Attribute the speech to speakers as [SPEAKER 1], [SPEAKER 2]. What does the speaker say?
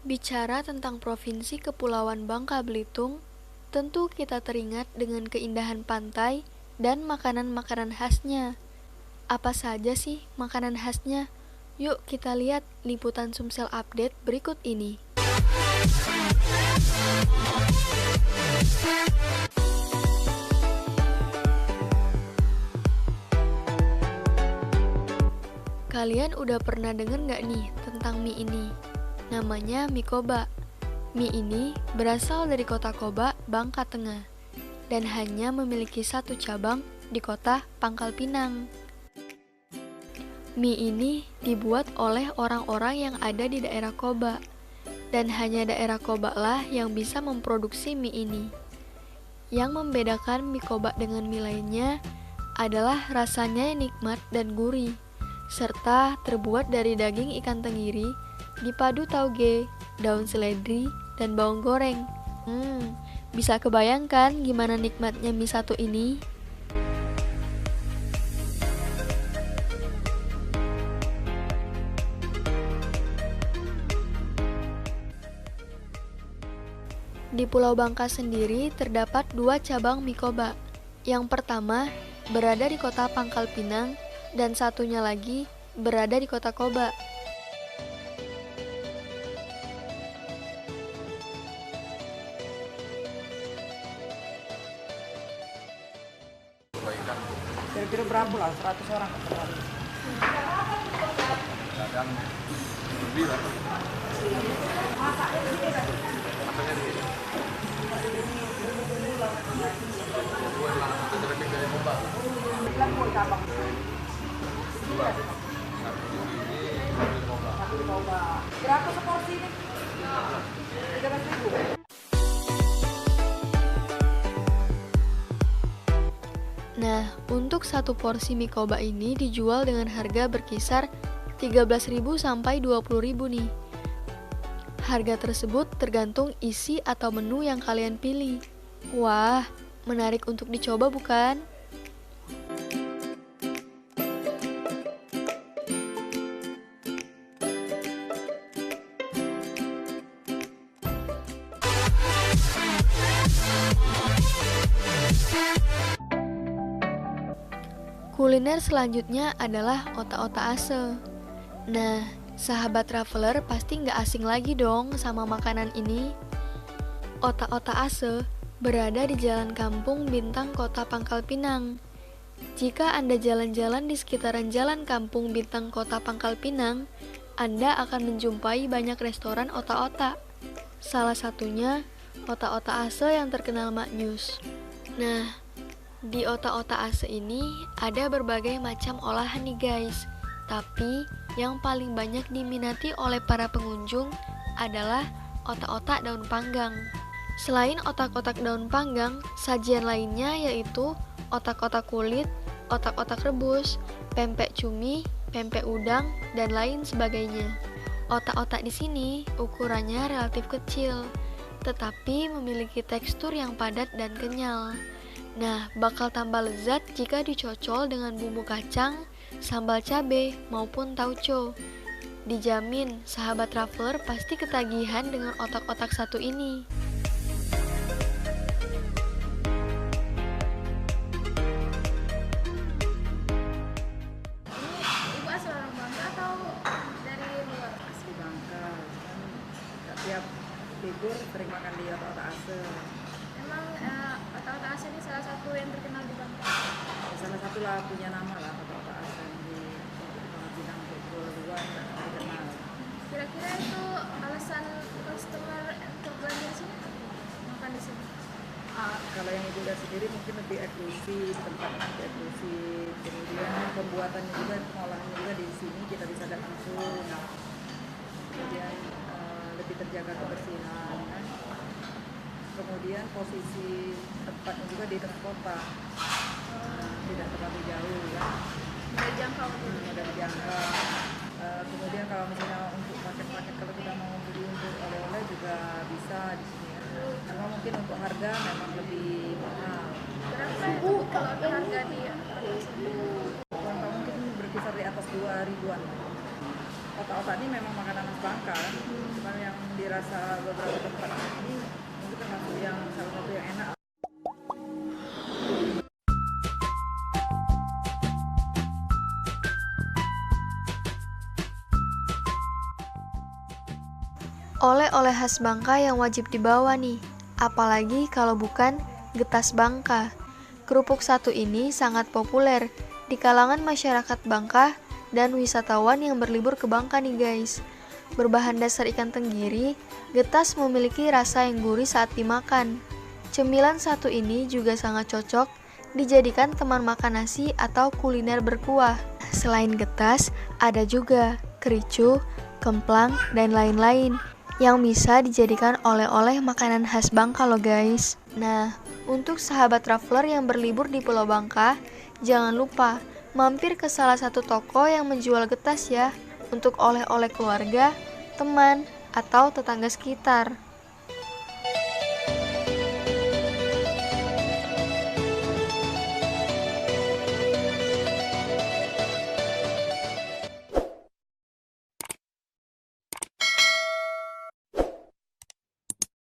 [SPEAKER 1] Bicara tentang Provinsi Kepulauan Bangka Belitung, tentu kita teringat dengan keindahan pantai dan makanan-makanan khasnya. Apa saja sih makanan khasnya? Yuk kita lihat liputan Sumsel Update berikut ini. Kalian udah pernah denger nggak nih tentang mie ini? Namanya mie Koba. Mie ini berasal dari kota Koba, Bangka Tengah, dan hanya memiliki satu cabang di kota Pangkal Pinang. Mie ini dibuat oleh orang-orang yang ada di daerah Koba, dan hanya daerah Koba lah yang bisa memproduksi mie ini. Yang membedakan mie Koba dengan mie lainnya adalah rasanya yang nikmat dan gurih, serta terbuat dari daging ikan tenggiri, dipadu tauge, daun seledri, dan bawang goreng. Bisa kebayangkan gimana nikmatnya mie satu ini? Di Pulau Bangka sendiri terdapat dua cabang mie Koba. Yang pertama berada di kota Pangkal Pinang dan satunya lagi berada di kota Koba.
[SPEAKER 2] Kira-kira berapa lah? 100 orang.
[SPEAKER 3] Kadang lebih lah.
[SPEAKER 2] Berapa seporsi ini? 13.000.
[SPEAKER 1] Nah, untuk satu porsi mie Koba ini dijual dengan harga berkisar 13.000 sampai 20.000 nih. Harga tersebut tergantung isi atau menu yang kalian pilih. Wah, menarik untuk dicoba bukan? Kuliner selanjutnya adalah otak-otak ase. Nah, sahabat traveler pasti nggak asing lagi dong sama makanan ini. Otak-otak ase berada di Jalan Kampung Bintang Kota Pangkal Pinang. Jika Anda jalan-jalan di sekitaran Jalan Kampung Bintang Kota Pangkal Pinang, Anda akan menjumpai banyak restoran otak-otak. Salah satunya otak-otak ase yang terkenal maknyus. Nah, di otak-otak ase ini ada berbagai macam olahan nih guys. Tapi yang paling banyak diminati oleh para pengunjung adalah otak-otak daun panggang. Selain otak-otak daun panggang, sajian lainnya yaitu otak-otak kulit, otak-otak rebus, pempek cumi, pempek udang, dan lain sebagainya. Otak-otak di sini ukurannya relatif kecil, tetapi memiliki tekstur yang padat dan kenyal. Nah, bakal tambah lezat jika dicocol dengan bumbu kacang, sambal cabai, maupun tauco. Dijamin, sahabat traveler pasti ketagihan dengan otak-otak satu ini.
[SPEAKER 4] Ibu asal orang Bangka atau dari luar?
[SPEAKER 2] Asli Bangka. Kan tiap libur sering makan di otak-otak ase.
[SPEAKER 4] Emang otak-otak ase ini salah satu yang terkenal di Bangka.
[SPEAKER 2] Salah satu lah punya nama lah otak-otak ase di Pangkal Pinang untuk luar dikenal.
[SPEAKER 4] Kira-kira itu alasan customer untuk belanja di sini? Makan di sini.
[SPEAKER 2] Kalau yang ibu lihat sendiri mungkin lebih eksklusif, tempatnya lebih eksklusif. Kemudian pembuatannya juga, pengolahannya juga di sini kita bisa lihat langsung. Kemudian lebih terjaga kebersihan. Kan? Kemudian posisi tempatnya juga di tengah kota, tidak terlalu jauh ya.
[SPEAKER 4] Mudah jangkau dulu.
[SPEAKER 2] Mudah dijangkau. Kemudian kalau misalnya untuk paket-paket kalau kita mau beli untuk oleh-oleh juga bisa di sini ya. Karena mungkin untuk harga memang lebih mahal.
[SPEAKER 4] Berapa itu kalau di harga di otak-otak ase?
[SPEAKER 2] Mungkin berkisar di atas 2 ribuan. otak-otak ini memang makanan khas Bangka, cuma yang dirasa beberapa tempat ini mungkin termasuk yang salah satu yang enak.
[SPEAKER 1] Oleh-oleh khas Bangka yang wajib dibawa nih, apalagi kalau bukan getas Bangka. Kerupuk satu ini sangat populer di kalangan masyarakat Bangka dan wisatawan yang berlibur ke Bangka nih guys. Berbahan dasar ikan tenggiri, getas memiliki rasa yang gurih saat dimakan. Cemilan satu ini juga sangat cocok dijadikan teman makan nasi atau kuliner berkuah. Selain getas, ada juga kericu, kemplang, dan lain-lain yang bisa dijadikan oleh-oleh makanan khas Bangka loh guys. Nah, untuk sahabat traveler yang berlibur di Pulau Bangka, jangan lupa mampir ke salah satu toko yang menjual getas ya, untuk oleh-oleh keluarga, teman, atau tetangga sekitar.